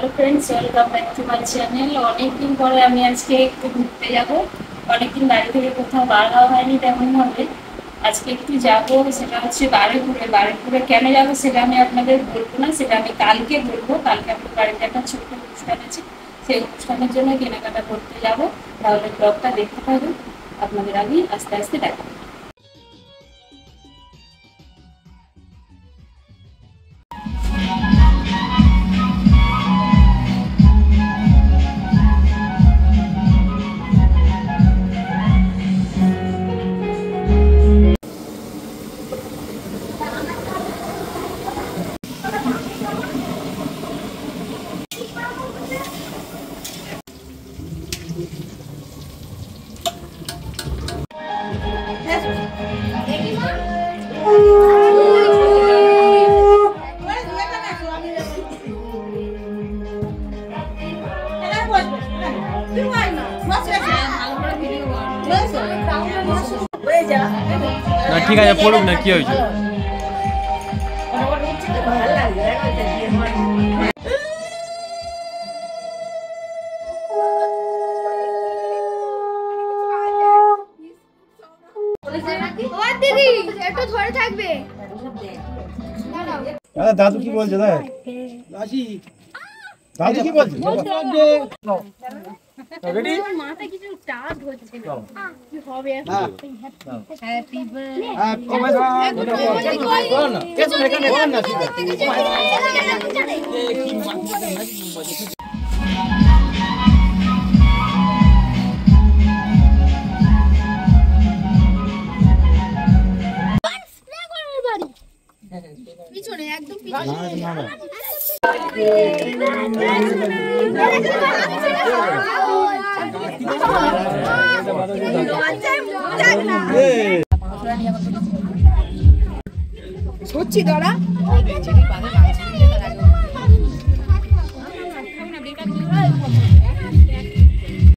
Hello friends, welcome back to my channel. অনেকদিন পরে আমি আজকে একটু ঘুরতে যাব। অনেকদিন বাড়ি থেকে কোথাও বার হওয়া হয়নি তেমনভাবে। আজকে একটু যাব, সেটা হচ্ছে বারুইপুরে। বারুইপুরে কেন যাব সেটা আমি আপনাদের বলবো না, সেটা আমি কালকে বলবো। কালকে আমার বাড়িতে একটা ছোট্ট অনুষ্ঠান আছে, সেই অনুষ্ঠানের জন্য কেনাকাটা করতে যাব। তাহলে ব্লগটা দেখতে পাবেন, আপনাদের আমি আস্তে আস্তে দেখাবো। না ঠিক আছে, পড়ুক না, কি হয়েছে? দাদু কি বলছে? দাদু কি বলছে? মাথায় কিছু টাচ হচ্ছে না, কি হবে? হ্যাপি পিছনে, একদম পিছনে। সত্যি দাঁড়া